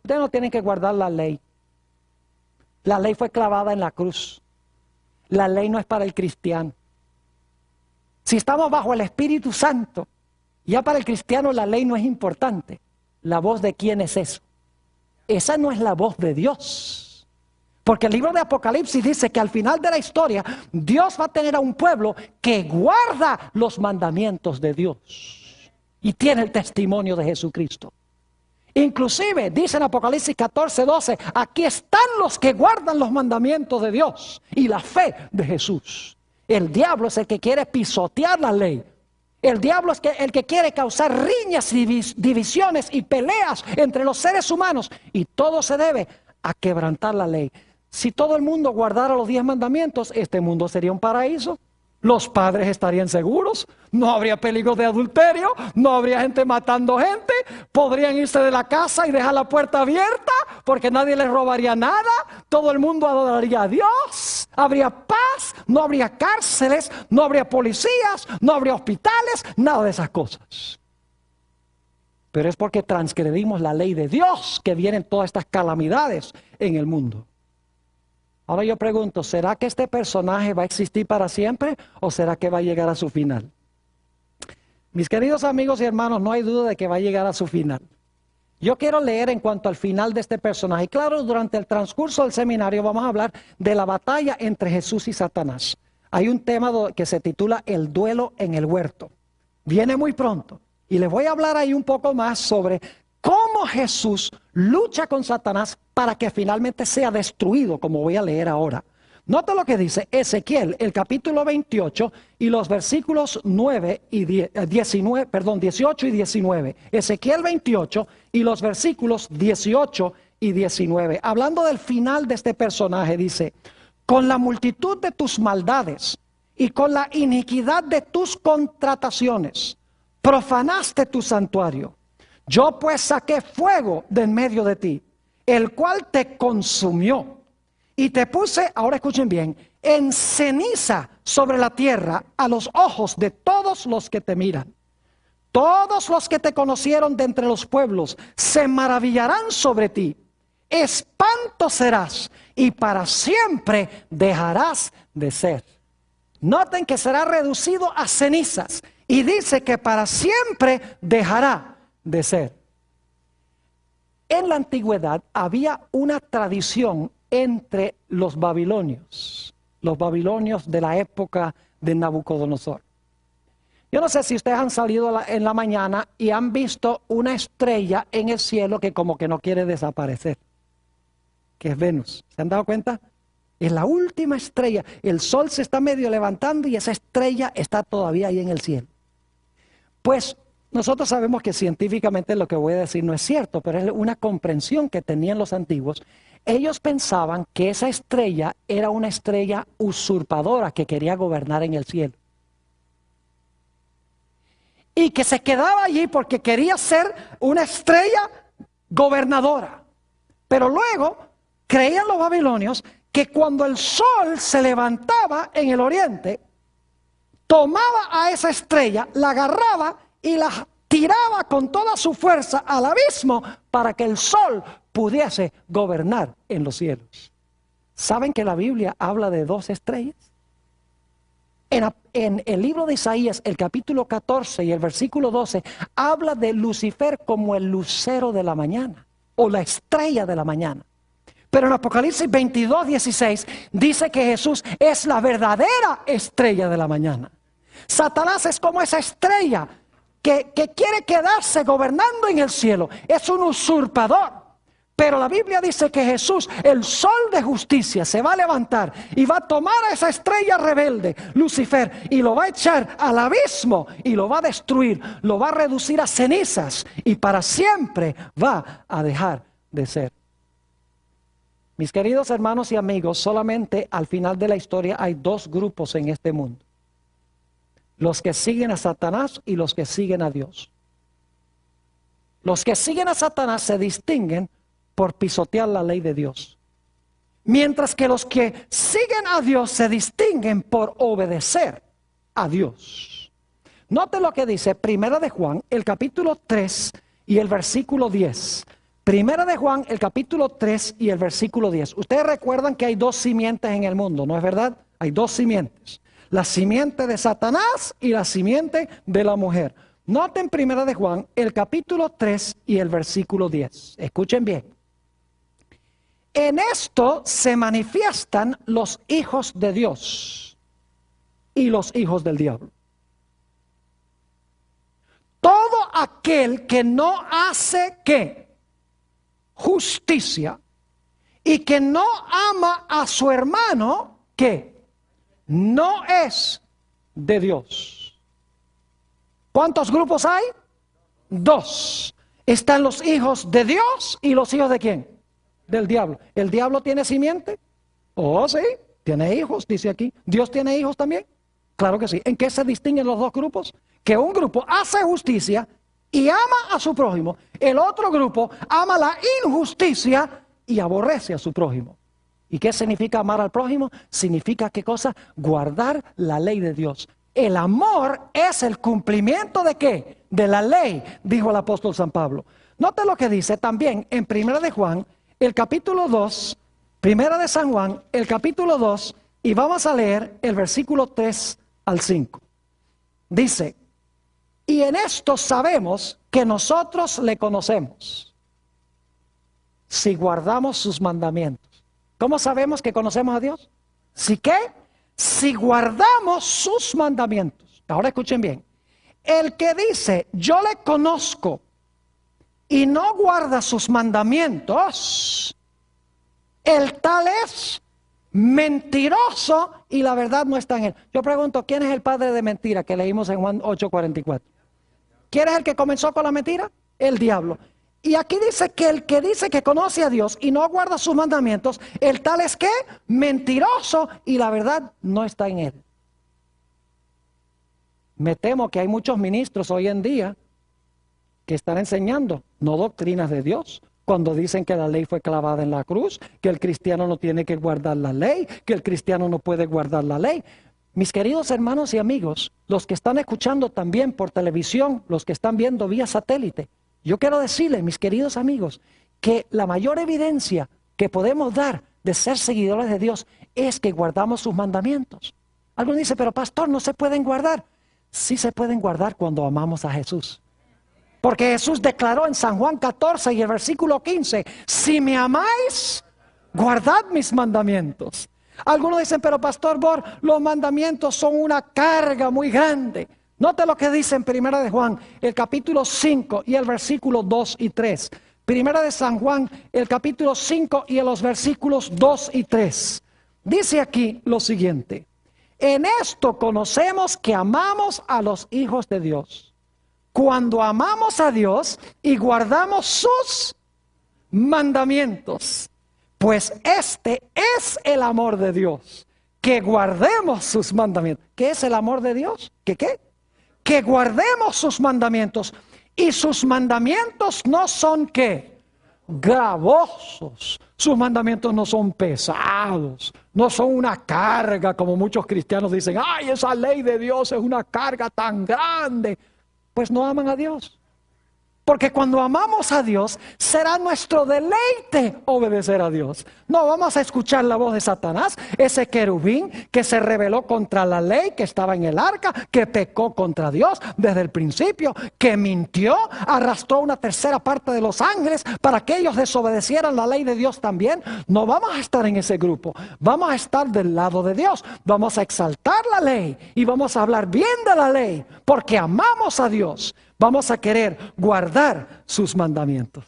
Ustedes no tienen que guardar la ley. La ley fue clavada en la cruz. La ley no es para el cristiano. Si estamos bajo el Espíritu Santo, ya para el cristiano la ley no es importante. ¿La voz de quién es eso? Esa no es la voz de Dios. Porque el libro de Apocalipsis dice que al final de la historia, Dios va a tener a un pueblo que guarda los mandamientos de Dios. Y tiene el testimonio de Jesucristo. Inclusive, dice en Apocalipsis 14:12, aquí están los que guardan los mandamientos de Dios y la fe de Jesús. El diablo es el que quiere pisotear la ley. El diablo es el que quiere causar riñas y divisiones y peleas entre los seres humanos. Y todo se debe a quebrantar la ley. Si todo el mundo guardara los 10 mandamientos, este mundo sería un paraíso. Los padres estarían seguros, no habría peligro de adulterio, no habría gente matando gente, podrían irse de la casa y dejar la puerta abierta porque nadie les robaría nada, todo el mundo adoraría a Dios, habría paz, no habría cárceles, no habría policías, no habría hospitales, nada de esas cosas. Pero es porque transgredimos la ley de Dios que vienen todas estas calamidades en el mundo. Ahora yo pregunto, ¿será que este personaje va a existir para siempre o será que va a llegar a su final? Mis queridos amigos y hermanos, no hay duda de que va a llegar a su final. Yo quiero leer en cuanto al final de este personaje. Y claro, durante el transcurso del seminario vamos a hablar de la batalla entre Jesús y Satanás. Hay un tema que se titula El duelo en el huerto. Viene muy pronto. Y les voy a hablar ahí un poco más sobre cómo Jesús lucha con Satanás para que finalmente sea destruido, como voy a leer ahora. Nota lo que dice Ezequiel, el capítulo 28 y los versículos 18 y 19. Ezequiel 28 y los versículos 18 y 19. Hablando del final de este personaje, dice: con la multitud de tus maldades y con la iniquidad de tus contrataciones, profanaste tu santuario. Yo pues saqué fuego de en medio de ti, el cual te consumió. Y te puse, ahora escuchen bien, en ceniza sobre la tierra a los ojos de todos los que te miran. Todos los que te conocieron de entre los pueblos se maravillarán sobre ti. Espanto serás y para siempre dejarás de ser. Noten que será reducido a cenizas y dice que para siempre dejará de ser. En la antigüedad había una tradición entre los babilonios de la época de Nabucodonosor. Yo no sé si ustedes han salido en la mañana y han visto una estrella en el cielo que como que no quiere desaparecer, que es Venus. ¿Se han dado cuenta? Es la última estrella. El sol se está medio levantando y esa estrella está todavía ahí en el cielo. Pues nosotros sabemos que científicamente lo que voy a decir no es cierto, pero es una comprensión que tenían los antiguos. Ellos pensaban que esa estrella era una estrella usurpadora que quería gobernar en el cielo. Y que se quedaba allí porque quería ser una estrella gobernadora. Pero luego creían los babilonios que cuando el sol se levantaba en el oriente, tomaba a esa estrella, la agarraba y la tiraba con toda su fuerza al abismo para que el sol pudiese gobernar en los cielos. ¿Saben que la Biblia habla de 2 estrellas? En el libro de Isaías, el capítulo 14 y el versículo 12, habla de Lucifer como el lucero de la mañana, o la estrella de la mañana. Pero en Apocalipsis 22, 16, dice que Jesús es la verdadera estrella de la mañana. Satanás es como esa estrella que quiere quedarse gobernando en el cielo. Es un usurpador. Pero la Biblia dice que Jesús, el sol de justicia, se va a levantar y va a tomar a esa estrella rebelde, Lucifer, y lo va a echar al abismo y lo va a destruir, lo va a reducir a cenizas y para siempre va a dejar de ser. Mis queridos hermanos y amigos, solamente al final de la historia hay 2 grupos en este mundo: los que siguen a Satanás y los que siguen a Dios. Los que siguen a Satanás se distinguen por pisotear la ley de Dios, mientras que los que siguen a Dios se distinguen por obedecer a Dios. Note lo que dice Primera de Juan, el capítulo 3 y el versículo 10. Primera de Juan, el capítulo 3 y el versículo 10. Ustedes recuerdan que hay dos simientes en el mundo, ¿no es verdad? Hay dos simientes. La simiente de Satanás y la simiente de la mujer. Noten Primera de Juan, el capítulo 3 y el versículo 10. Escuchen bien. En esto se manifiestan los hijos de Dios y los hijos del diablo. Todo aquel que no hace ¿qué? Justicia y que no ama a su hermano, ¿qué? No es de Dios. ¿Cuántos grupos hay? Dos. Están los hijos de Dios y los hijos de ¿quién? Del diablo. ¿El diablo tiene simiente? Oh, sí, tiene hijos, dice aquí. ¿Dios tiene hijos también? Claro que sí. ¿En qué se distinguen los dos grupos? Que un grupo hace justicia y ama a su prójimo. El otro grupo ama la injusticia y aborrece a su prójimo. ¿Y qué significa amar al prójimo? Significa, ¿qué cosa? Guardar la ley de Dios. El amor es el cumplimiento ¿de qué? De la ley, dijo el apóstol San Pablo. Note lo que dice también en Primera de Juan, el capítulo 2, Primera de San Juan, el capítulo 2, y vamos a leer el versículo 3 al 5. Dice, y en esto sabemos que nosotros le conocemos, si guardamos sus mandamientos. ¿Cómo sabemos que conocemos a Dios? ¿Si qué? Si guardamos sus mandamientos. Ahora escuchen bien. El que dice, yo le conozco y no guarda sus mandamientos, el tal es mentiroso y la verdad no está en él. Yo pregunto, ¿quién es el padre de mentira que leímos en Juan 8:44? ¿Quién es el que comenzó con la mentira? El diablo. Y aquí dice que el que dice que conoce a Dios y no guarda sus mandamientos, el tal es que mentiroso y la verdad no está en él. Me temo que hay muchos ministros hoy en día que están enseñando no doctrinas de Dios, cuando dicen que la ley fue clavada en la cruz, que el cristiano no tiene que guardar la ley, que el cristiano no puede guardar la ley. Mis queridos hermanos y amigos, los que están escuchando también por televisión, los que están viendo vía satélite, yo quiero decirles, mis queridos amigos, que la mayor evidencia que podemos dar de ser seguidores de Dios es que guardamos sus mandamientos. Alguien dice, pero pastor, ¿no se pueden guardar? Sí se pueden guardar cuando amamos a Jesús. Porque Jesús declaró en San Juan 14 y el versículo 15, si me amáis, guardad mis mandamientos. Algunos dicen, pero pastor Bor, los mandamientos son una carga muy grande. Note lo que dice en Primera de Juan, el capítulo 5 y el versículo 2 y 3. Primera de San Juan, el capítulo 5 y los versículos 2 y 3. Dice aquí lo siguiente, en esto conocemos que amamos a los hijos de Dios, cuando amamos a Dios y guardamos sus mandamientos. Pues este es el amor de Dios, que guardemos sus mandamientos. ¿Qué es el amor de Dios? ¿Qué qué? Que guardemos sus mandamientos. Y sus mandamientos no son ¿qué? Gravosos. Sus mandamientos no son pesados, no son una carga como muchos cristianos dicen, ay, esa ley de Dios es una carga tan grande. Pues no aman a Dios. Porque cuando amamos a Dios, será nuestro deleite obedecer a Dios. No vamos a escuchar la voz de Satanás, ese querubín que se rebeló contra la ley, que estaba en el arca, que pecó contra Dios desde el principio, que mintió, arrastró una tercera parte de los ángeles para que ellos desobedecieran la ley de Dios también. No vamos a estar en ese grupo, vamos a estar del lado de Dios. Vamos a exaltar la ley y vamos a hablar bien de la ley, porque amamos a Dios. Vamos a querer guardar sus mandamientos.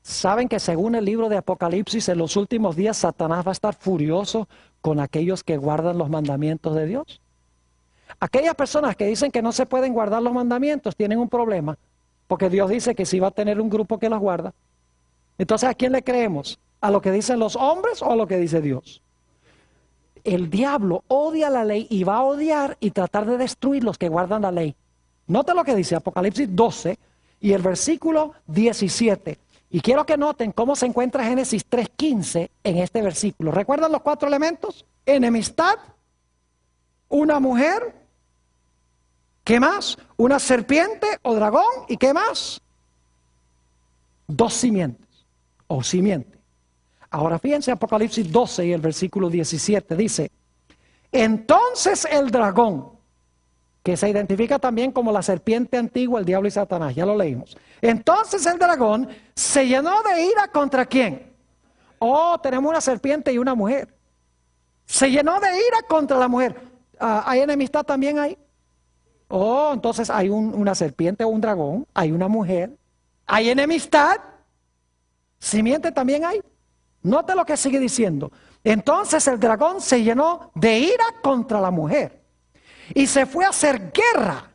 ¿Saben que según el libro de Apocalipsis, en los últimos días Satanás va a estar furioso con aquellos que guardan los mandamientos de Dios? Aquellas personas que dicen que no se pueden guardar los mandamientos tienen un problema, porque Dios dice que sí va a tener un grupo que los guarda. Entonces, ¿a quién le creemos? ¿A lo que dicen los hombres o a lo que dice Dios? El diablo odia la ley y va a odiar y tratar de destruir los que guardan la ley. Nota lo que dice Apocalipsis 12 y el versículo 17. Y quiero que noten cómo se encuentra Génesis 3:15 en este versículo. ¿Recuerdan los 4 elementos? Enemistad, una mujer, ¿qué más? Una serpiente o dragón, ¿y qué más? 2 simientes o simiente. Ahora fíjense Apocalipsis 12 y el versículo 17 dice: entonces el dragón, que se identifica también como la serpiente antigua, el diablo y Satanás, ya lo leímos. Entonces el dragón se llenó de ira ¿contra quién? Oh, tenemos una serpiente y una mujer. Se llenó de ira contra la mujer. ¿Hay enemistad también ahí? Oh, entonces hay una serpiente o un dragón, hay una mujer, hay enemistad. Simiente también hay. Note lo que sigue diciendo. Entonces el dragón se llenó de ira contra la mujer y se fue a hacer guerra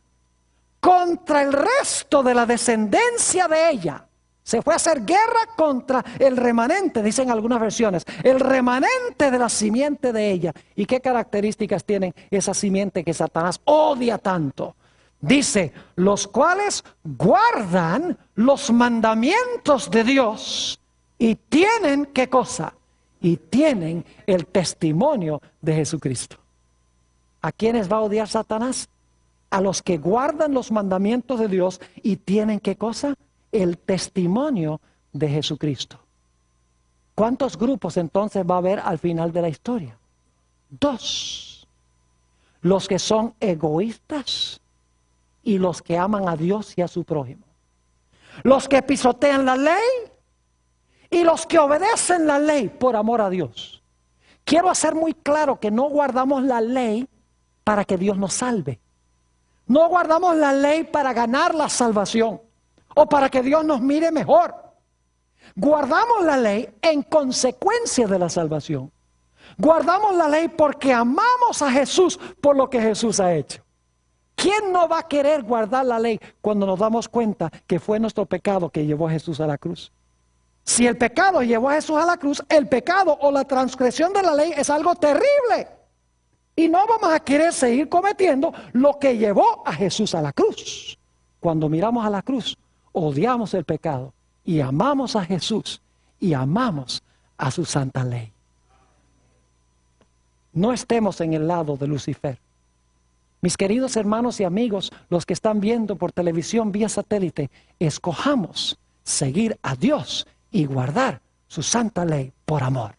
contra el resto de la descendencia de ella. Se fue a hacer guerra contra el remanente, dicen algunas versiones, el remanente de la simiente de ella. ¿Y qué características tienen esa simiente que Satanás odia tanto? Dice, los cuales guardan los mandamientos de Dios y tienen, ¿qué cosa? Y tienen el testimonio de Jesucristo. ¿A quiénes va a odiar Satanás? A los que guardan los mandamientos de Dios y tienen, ¿qué cosa? El testimonio de Jesucristo. ¿Cuántos grupos entonces va a haber al final de la historia? 2. Los que son egoístas y los que aman a Dios y a su prójimo. Los que pisotean la ley y los que obedecen la ley por amor a Dios. Quiero hacer muy claro que no guardamos la ley para que Dios nos salve. No guardamos la ley para ganar la salvación o para que Dios nos mire mejor. Guardamos la ley en consecuencia de la salvación. Guardamos la ley porque amamos a Jesús por lo que Jesús ha hecho. ¿Quién no va a querer guardar la ley cuando nos damos cuenta que fue nuestro pecado que llevó a Jesús a la cruz? Si el pecado llevó a Jesús a la cruz, el pecado o la transgresión de la ley es algo terrible. Y no vamos a querer seguir cometiendo lo que llevó a Jesús a la cruz. Cuando miramos a la cruz, odiamos el pecado y amamos a Jesús y amamos a su santa ley. No estemos en el lado de Lucifer. Mis queridos hermanos y amigos, los que están viendo por televisión vía satélite, escojamos seguir a Dios y guardar su santa ley por amor.